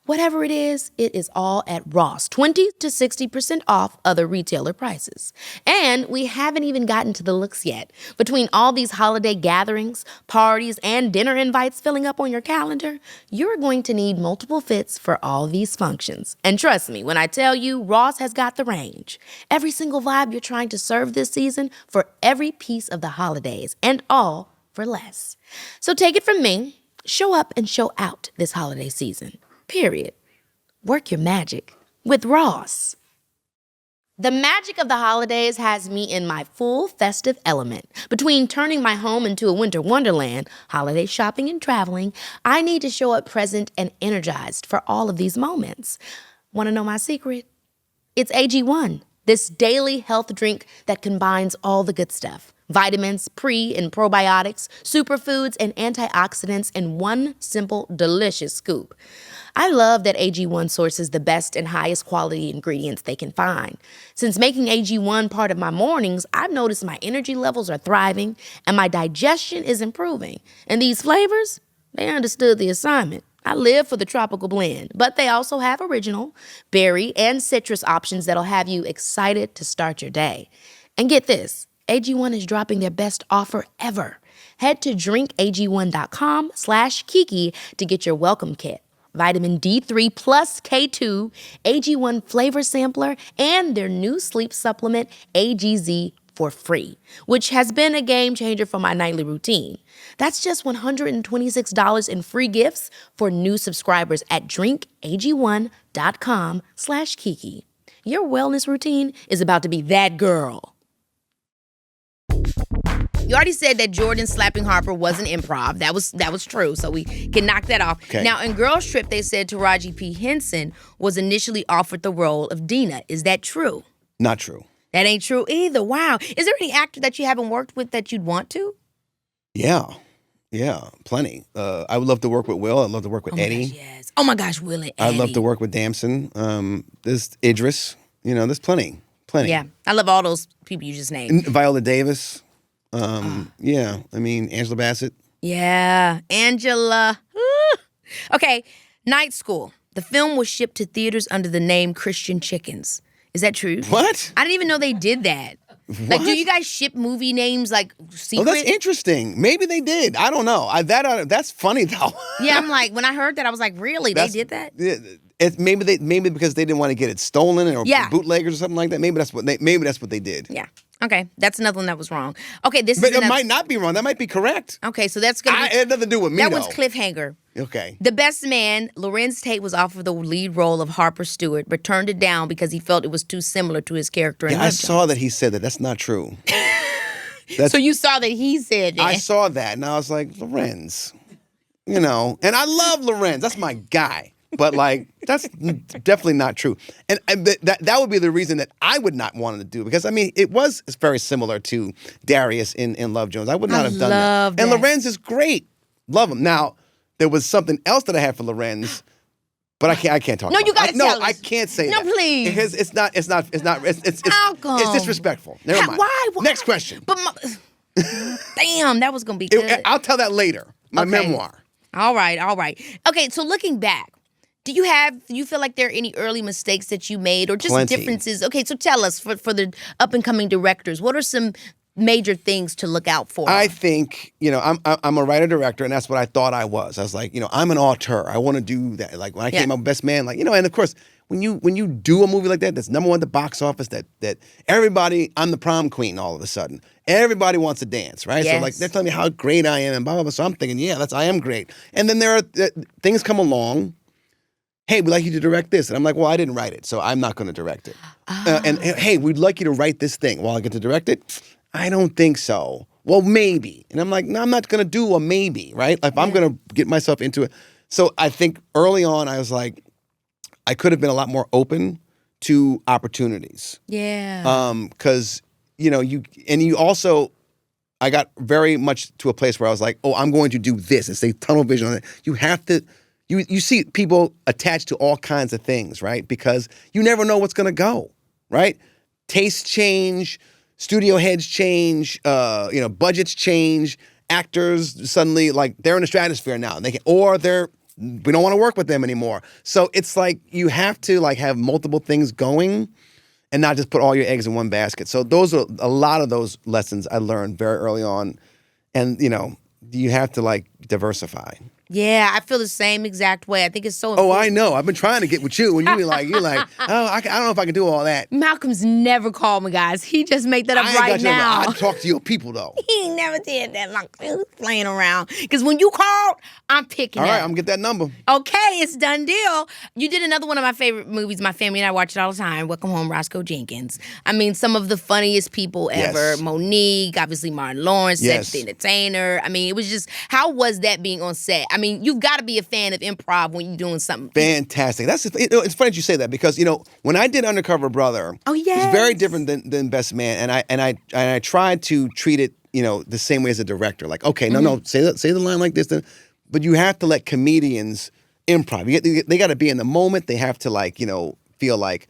Whatever it is all at Ross, 20 to 60% off other retailer prices. And we haven't even gotten to the looks yet. Between all these holiday gatherings, parties, and dinner invites filling up on your calendar, you're going to need multiple fits for all these functions. And trust me, when I tell you, Ross has got the range. Every single vibe you're trying to serve this season for every piece of the holidays, and all for less. So take it from me, show up and show out this holiday season. Period. Work your magic with Ross. The magic of the holidays has me in my full festive element. Between turning my home into a winter wonderland, holiday shopping and traveling, I need to show up present and energized for all of these moments. Want to know my secret? It's AG1, this daily health drink that combines all the good stuff. Vitamins, pre- and probiotics, superfoods, and antioxidants in one simple, delicious scoop. I love that AG1 sources the best and highest quality ingredients they can find. Since making AG1 part of my mornings, I've noticed my energy levels are thriving and my digestion is improving. And these flavors, they understood the assignment. I live for the tropical blend, but they also have original, berry, and citrus options that'll have you excited to start your day. And get this, AG1 is dropping their best offer ever. Head to drinkag1.com/Keke to get your welcome kit. Vitamin D3 plus K2, AG1 flavor sampler, and their new sleep supplement, AGZ, for free, which has been a game changer for my nightly routine. That's just $126 in free gifts for new subscribers at drinkag1.com/Keke. Your wellness routine is about to be that girl. You already said that Jordan slapping Harper wasn't improv. That was true, so we can knock that off. Okay. Now, in Girls Trip, they said Taraji P. Henson was initially offered the role of Dina. Is that true? Not true. That ain't true either. Wow. Is there any actor that you haven't worked with that you'd want to? Yeah, plenty. I would love to work with Will. I'd love to work with Eddie. Gosh, yes. Oh my gosh, Will and Eddie. I'd love to work with Damson. There's Idris. There's plenty. Yeah, I love all those people you just named. Viola Davis. Yeah, Angela Bassett. Yeah, Angela. Ooh. Okay, Night School. The film was shipped to theaters under the name Christian Chickens. Is that true? What? I didn't even know they did that. What? Like, do you guys ship movie names like secret? Oh, that's interesting. Maybe they did. I don't know. That's funny though. Yeah, I'm like, when I heard that, I was like, really? They did that? Maybe because they didn't want to get it stolen or Yeah. bootleggers or something like that. Maybe that's what they did. Yeah. Okay, that's another one that was wrong. Okay, this But is it might not be wrong. That might be correct. Okay, so that's gonna It had nothing to do with me. that though. one's cliffhanger. Okay. The Best Man, Lorenz Tate, was offered the lead role of Harper Stewart, but turned it down because he felt it was too similar to his character in Yeah, I Love saw that he said that. That's not true. That's, So you saw that he said that. I saw that, and I was like, Lorenz, and I love Lorenz. That's my guy. But like, that's definitely not true. And that would be the reason that I would not want to do, because I mean, it's very similar to Darius in Love Jones. I would not have done that. And Lorenz is great. Love him. Now, there was something else that I had for Lorenz, but I can't talk about it. No, you gotta tell us. No, I can't say No, that. please. Because it's Malcolm. it's disrespectful. Never mind. Why? Next question. But damn, that was gonna be good. I'll tell that later. My memoir. All right. Okay, so looking back, do you feel like there are any early mistakes that you made or just Plenty. differences? Okay, so tell us for the up and coming directors, what are some major things to look out for? I think, I'm a writer director, and that's what I thought I was. I was like, I'm an auteur. I want to do that. Like when I came out Best Man, and of course, when you do a movie like that, that's number one at the box office, that everybody, I'm the prom queen all of a sudden. Everybody wants to dance, right? Yes. So like they're telling me how great I am and blah, blah, blah. So I'm thinking, I am great. And then there are things come along. Hey, we'd like you to direct this. And I'm like, well, I didn't write it, so I'm not going to direct it. And hey, we'd like you to write this thing. Well, I get to direct it? I don't think so. Well, maybe. And I'm like, no, I'm not going to do a maybe, right? Like, I'm going to get myself into it. So I think early on, I was like, I could have been a lot more open to opportunities. Yeah. Because, you also, I got very much to a place where I was like, oh, I'm going to do this. It's a tunnel vision on it. You have to, you see people attached to all kinds of things, right? Because you never know what's going to go, right? Tastes change, studio heads change, budgets change, actors suddenly, like, they're in the stratosphere now. We don't want to work with them anymore. So it's like you have to like have multiple things going and not just put all your eggs in one basket. So those are a lot of those lessons I learned very early on. And, you have to like diversify. Yeah, I feel the same exact way. I think it's so important. Oh, I know. I've been trying to get with you, and you're like, oh, I don't know if I can do all that. Malcolm's never called me, guys. He just made that up right now. I talk to your people, though. He never did that. Like, he was playing around. Because when you called, I'm picking all up. right, I'm going to get that number. Okay, it's done deal. You did another one of my favorite movies. My family and I watch it all the time. Welcome Home, Roscoe Jenkins. I mean, some of the funniest people ever. Yes. Monique, obviously Martin Lawrence, Yes. Cedric the Entertainer. I mean, it was just, how was that being on set? I mean, you've got to be a fan of improv when you're doing something. Fantastic. It's funny that you say that, because when I did Undercover Brother, it's very different than Best Man, and I tried to treat it the same way as a director. Like, okay, no, say the line like this, but you have to let comedians improv. They got to be in the moment. They have to feel like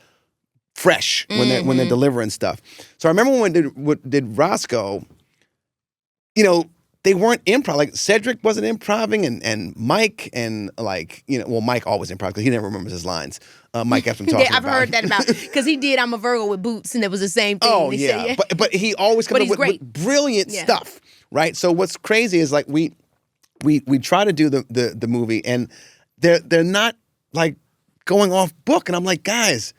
fresh when they're delivering stuff. So I remember when we did Roscoe, they weren't improv. Like, Cedric wasn't improving, and Mike, and Mike always improv because he never remembers his lines. Mike Epps talking about. I've heard that about, because he did I'm a Virgo with boots, and it was the same thing. Oh, He yeah. said, But he always comes up with brilliant stuff, right? So what's crazy is, like, we try to do the movie, and they're not, like, going off book. And I'm like, guys,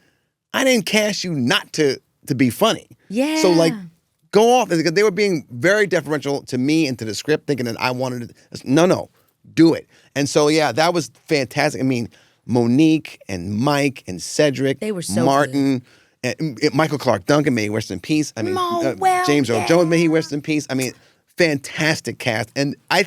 I didn't cast you not to be funny. Yeah. So, like, go off. They were being very deferential to me and to the script, thinking that I wanted to. No, do it. And so, yeah, that was fantastic. I mean, Monique and Mike and Cedric, they were so Martin, and Michael Clark Duncan, may he rest in peace. I mean, James Earl Jones, may he rest in peace. I mean, fantastic cast, and I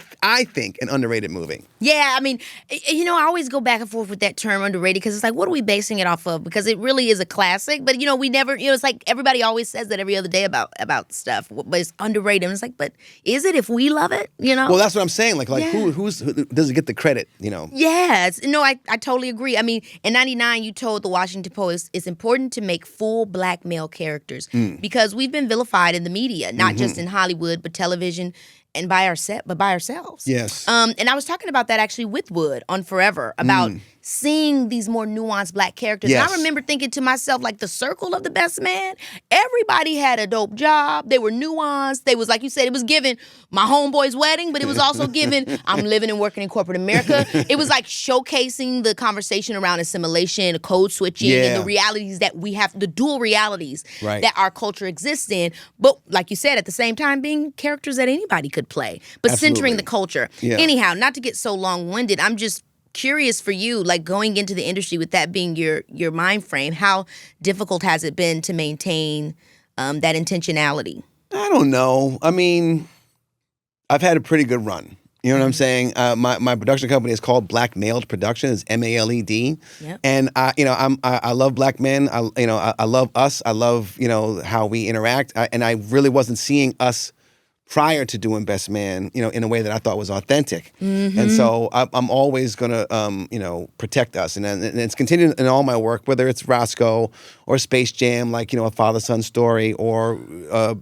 think an underrated movie. Yeah, I mean, I always go back and forth with that term underrated, because it's like, what are we basing it off of? Because it really is a classic, but we never, it's like everybody always says that every other day about stuff, but it's underrated. And it's like, but is it if we love it? Well, that's what I'm saying. Like, who does it get the credit? Yeah, I totally agree. I mean, in '99, you told the Washington Post it's important to make full black male characters because we've been vilified in the media, not just in Hollywood, but television. And by ourselves. Yes. And I was talking about that actually with Wood on Forever, about seeing these more nuanced black characters. Yes. And I remember thinking to myself, like, the circle of the best man, everybody had a dope job. They were nuanced. They was, like you said, it was given my homeboy's wedding, but it was also given I'm living and working in corporate America. It was like showcasing the conversation around assimilation, code switching, and the realities that we have, the dual realities that our culture exists in. But like you said, at the same time, being characters that anybody could play, but centering the culture. Yeah. Anyhow, not to get so long-winded, I'm just curious for you, like, going into the industry with that being your mind frame, how difficult has it been to maintain that intentionality? I don't know. I mean, I've had a pretty good run. You know what I'm saying? My production company is called Black Mailed Production. It's MALED. Yep. And I love black men. I love us. I love how we interact. And I really wasn't seeing us prior to doing Best Man, in a way that I thought was authentic. Mm-hmm. And so I'm always gonna protect us. And it's continuing in all my work, whether it's Roscoe or Space Jam, like a father-son story, or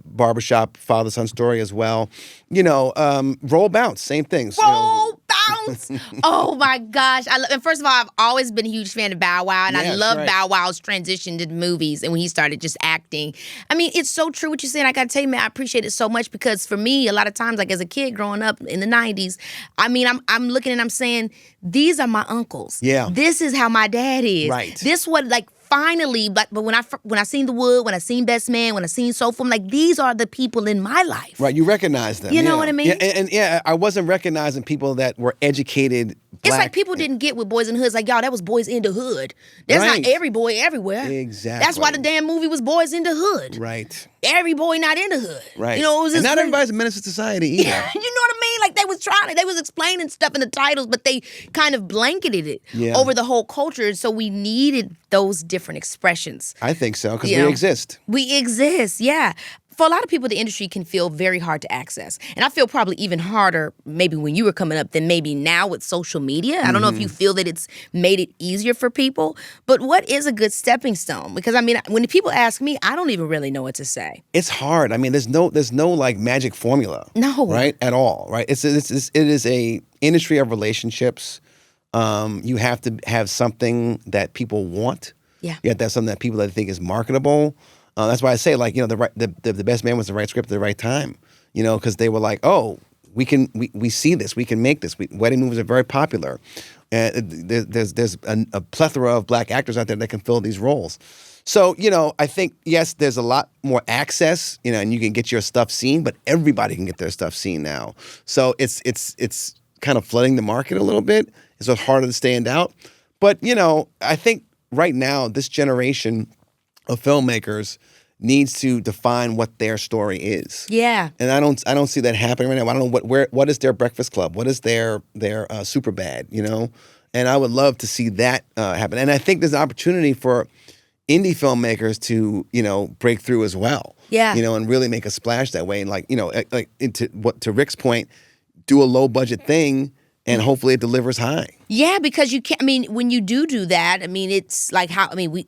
Barbershop father-son story as well. Roll Bounce, same things. Roll Bounce. Oh my gosh! And first of all, I've always been a huge fan of Bow Wow, and I love Bow Wow's transition to movies and when he started just acting. I mean, it's so true what you're saying. I gotta tell you, man, I appreciate it so much because for me, a lot of times, like as a kid growing up in the '90s, I mean, I'm looking and I'm saying, these are my uncles. Yeah. This is how my dad is. Right. This what like. Finally, but when I seen The Wood, when I seen Best Man, when I seen Soul Food, I'm like, these are the people in my life. Right, you recognize them. You know what I mean? Yeah, and I wasn't recognizing people that were educated. It's like people didn't get with Boys in the Hood. It's like, y'all, that was Boys in the Hood. That's not every boy everywhere. Exactly. That's why the damn movie was Boys in the Hood. Right. Every boy not in the hood. Right. It was and not everybody's a menace to society either. You know what I mean? Like they was explaining stuff in the titles, but they kind of blanketed it over the whole culture. So we needed those different expressions. I think so, because we exist. We exist, yeah. For a lot of people, the industry can feel very hard to access. And I feel probably even harder maybe when you were coming up than maybe now with social media. I don't know if you feel that it's made it easier for people. But what is a good stepping stone? Because, I mean, when people ask me, I don't even really know what to say. It's hard. I mean, there's no like magic formula. No. Right? At all. Right? It is a industry of relationships. You have to have something that people want. Yeah. You have to have something that people that think is marketable. That's why I say, like, the Best Man was the right script at the right time, because they were like, oh, we see this, we can make this. Wedding movies are very popular. There's a plethora of black actors out there that can fill these roles. So, I think, yes, there's a lot more access, and you can get your stuff seen, but everybody can get their stuff seen now. So it's kind of flooding the market a little bit. It's harder to stand out. But, I think right now, this generation of filmmakers needs to define what their story is. Yeah. And I don't see that happening right now. I don't know what is their Breakfast Club? What is their Superbad, And I would love to see that happen. And I think there's an opportunity for indie filmmakers to, break through as well. Yeah. And really make a splash that way. And to Rick's point, do a low budget thing and hopefully it delivers high. Yeah, because you can't, I mean, when you do that, I mean, it's like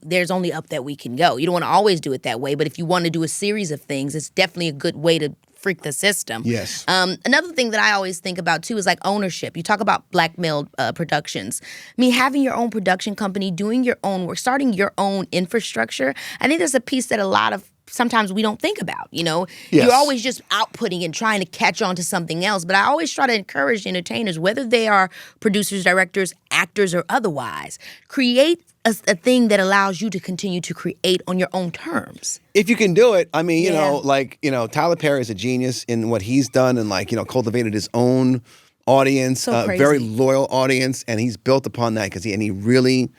there's only up that we can go. You don't want to always do it that way, but if you want to do a series of things, it's definitely a good way to freak the system. Yes. Another thing that I always think about, too, is like ownership. You talk about black-mailed productions. I mean, having your own production company, doing your own work, starting your own infrastructure, I think there's a piece that a lot of sometimes we don't think about, Yes. You're always just outputting and trying to catch on to something else. But I always try to encourage entertainers, whether they are producers, directors, actors, or otherwise, create a thing that allows you to continue to create on your own terms. If you can do it, I mean, Tyler Perry is a genius in what he's done and cultivated his own audience, So crazy. Very loyal audience, and he's built upon that because he really,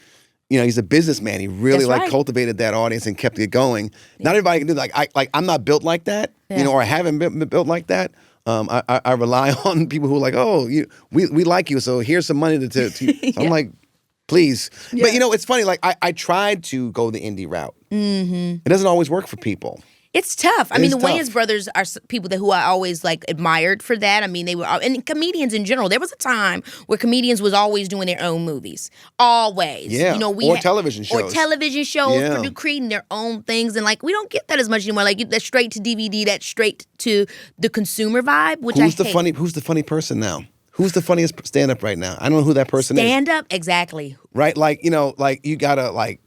he's a businessman. He really That's right. cultivated that audience and kept it going. Not everybody can do that. I'm not built like that, or I haven't been built like that. I rely on people who are like, oh, we like you, so here's some money to so I'm like, please. Yeah. But it's funny. I tried to go the indie route. Mm-hmm. It doesn't always work for people. It's tough. I mean, the tough. Wayans brothers are people who I always admired for that. I mean, they were, and comedians in general. There was a time where comedians was always doing their own movies, always. Yeah, or television shows. Or television shows, creating their own things, and we don't get that as much anymore. That's straight to DVD, that's straight to the consumer vibe, which Who's I hate. Who's the funny person now? Who's the funniest stand-up right now? I don't know who that person is. Stand-up, exactly. Right, you gotta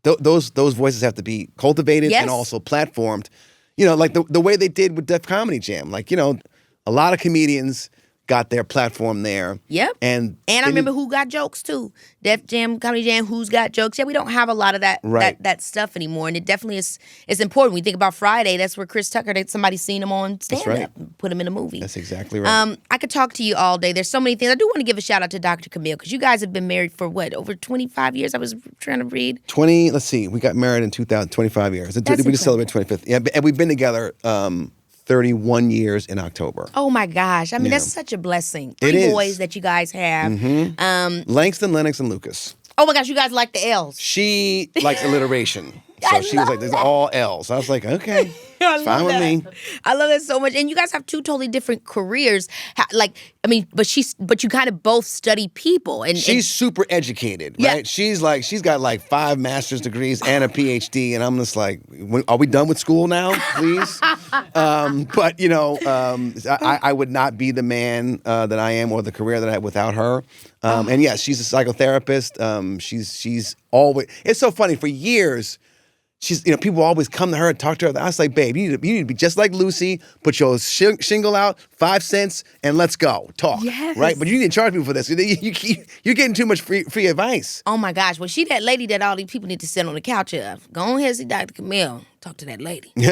those voices have to be cultivated and also platformed. The way they did with Def Comedy Jam. A lot of comedians got their platform there. Yep. And I remember Who Got Jokes too. Def Jam, Comedy Jam, Who's Got Jokes. Yeah, we don't have a lot of that that stuff anymore. And it definitely it's important. When you think about Friday, that's where Chris Tucker, somebody seen him on stand-up and put him in a movie. That's exactly right. I could talk to you all day. There's so many things. I do want to give a shout out to Dr. Camille, because you guys have been married for over 25 years? I was trying to read. Let's see, we got married in 25 years. We just celebrated 25th. Yeah, and we've been together 31 years in October. Oh my gosh. I mean, Yeah. that's such a blessing. It 3 is. boys that you guys have. Langston, Lennox, and Lucas. Oh my gosh, you guys like the L's. She likes alliteration. So I she was like, love "There's that. all L's." I was like, "Okay, I it's fine love with that. me." I love that so much. And you guys have 2 totally different careers. But you kind of both study people. And She's super educated, Yeah. right? She's got like 5 master's degrees and a PhD, and I'm just like, "Are we done with school now, please?" But I would not be the man that I am or the career that I have without her. And yes, she's a psychotherapist. She's always. It's so funny. For years, people always come to her and talk to her. I was like, babe, you need to be just like Lucy. Put your shingle out, 5 cents, and let's go talk. Yes. Right? But you need to charge people for this. You're getting too much free advice. oh my gosh, well, she that lady that all these people need to sit on the couch of. Go ahead, see Dr. Camille. Talk to that lady. All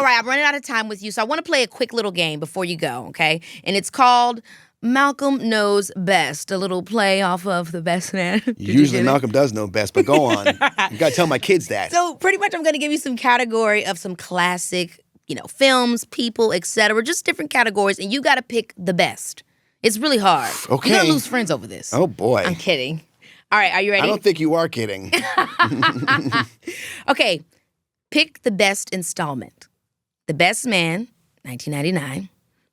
right, I'm running out of time with you, so I want to play a quick little game before you go, okay? And it's called Malcolm Knows Best, a little play off of The Best Man. Did you Usually get it? Malcolm does know best, but go on. You got to tell my kids that. So pretty much I'm going to give you some category of some classic, films, people, etc. Just different categories, and you got to pick the best. It's really hard. Okay. You're going to lose friends over this. Oh, boy. I'm kidding. All right, are you ready? I don't think you are kidding. Okay, pick the best installment. The Best Man, 1999.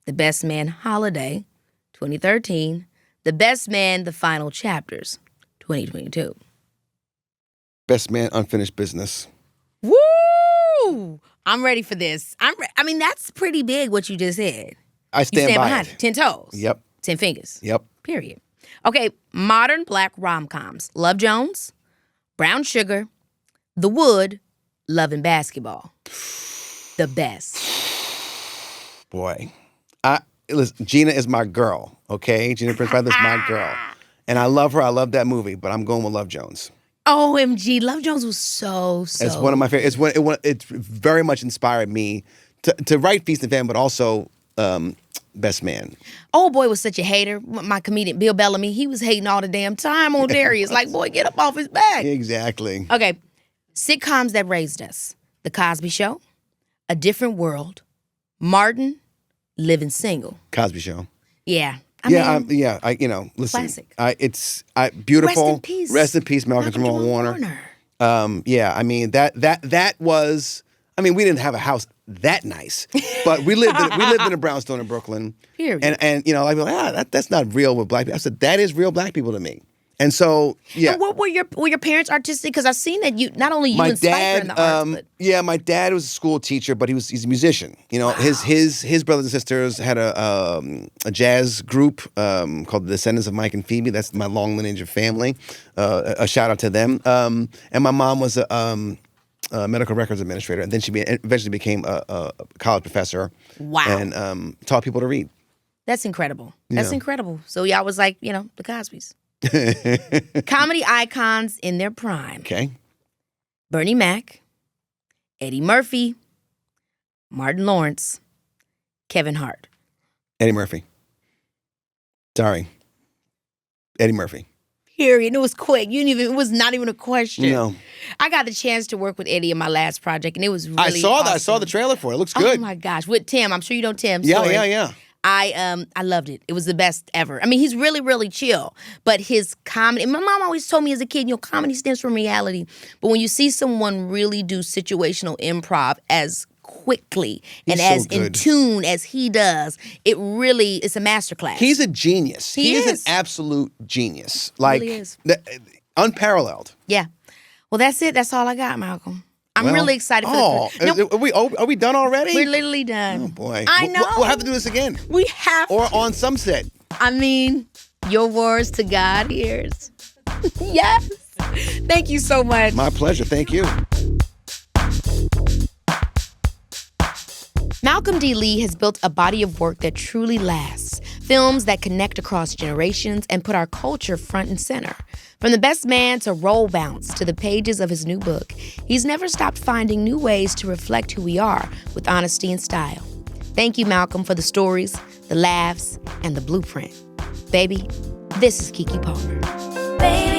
The Best Man Holiday, 2013. The Best Man, The Final Chapters, 2022. Best Man, Unfinished Business. Woo! I'm ready for this. That's pretty big what you just said. I You stand stand by behind it. it. 10 toes. Yep. 10 fingers. Yep. Period. Okay, modern black rom-coms. Love Jones, Brown Sugar, The Wood, Love and Basketball. The best. Boy. Listen, Gina is my girl, okay? Gina Prince Bythewood is my girl. And I love her. I love that movie, but I'm going with Love Jones. OMG, Love Jones was so. It's one of my favorite. It's very much inspired me to write Feast and Famine, but also Best Man. Old boy was such a hater. My comedian, Bill Bellamy, he was hating all the damn time on Darius. Like, boy, get up off his back. Exactly. Okay, sitcoms that raised us. The Cosby Show, A Different World, Martin, Living Single. Cosby Show. Yeah. Listen. Classic. It's beautiful. Rest in peace. Rest in peace, Malcolm Jamal Warner. Warner. That was. I mean, we didn't have a house that nice, but we lived in a brownstone in Brooklyn. Period. And I'd be like, that's not real with black people. I said, that is real black people to me. And so, yeah. And what were your parents artistic? Because I've seen that you not only you My and Spike are dad, in the arts, but my dad was a school teacher, but he's a musician. His brothers and sisters had a jazz group called the Descendants of Mike and Phoebe. That's my long lineage of family. A shout out to them. And my mom was a medical records administrator, and then she eventually became a college professor. Wow. And taught people to read. that's incredible. That's Yeah. incredible. So y'all was like, the Cosbys. Comedy icons in their prime. Okay. Bernie Mac, Eddie Murphy, Martin Lawrence, Kevin Hart. Eddie Murphy. Sorry. Eddie Murphy. Period. It was quick. It was not even a question. No. I got the chance to work with Eddie in my last project, and it was really I saw that. I saw awesome. the trailer for it. It looks good. Oh my gosh. With Tim. I'm sure you know Tim. Yeah, Sorry. yeah. I loved it. It was the best ever. I mean, he's really, really chill. But his comedy, my mom always told me as a kid, comedy stems from reality. But when you see someone really do situational improv as quickly and He's so as in good. tune as he does, it's a masterclass. He's a genius. He is is. an absolute genius. Like, Really is. Unparalleled. Yeah. Well, that's it. That's all I got, Malcolm. I'm Well, really excited for are we done already? We're literally done. Oh boy. I know. We'll have to do this again. We have Or on some set. I mean, your words to God ears. Yes. Thank you so much. My pleasure. Thank you. Malcolm D. Lee has built a body of work that truly lasts. Films that connect across generations and put our culture front and center. From The Best Man to Roll Bounce to the pages of his new book, he's never stopped finding new ways to reflect who we are with honesty and style. Thank you, Malcolm, for the stories, the laughs, and the blueprint. Baby, this is Keke Palmer. Baby,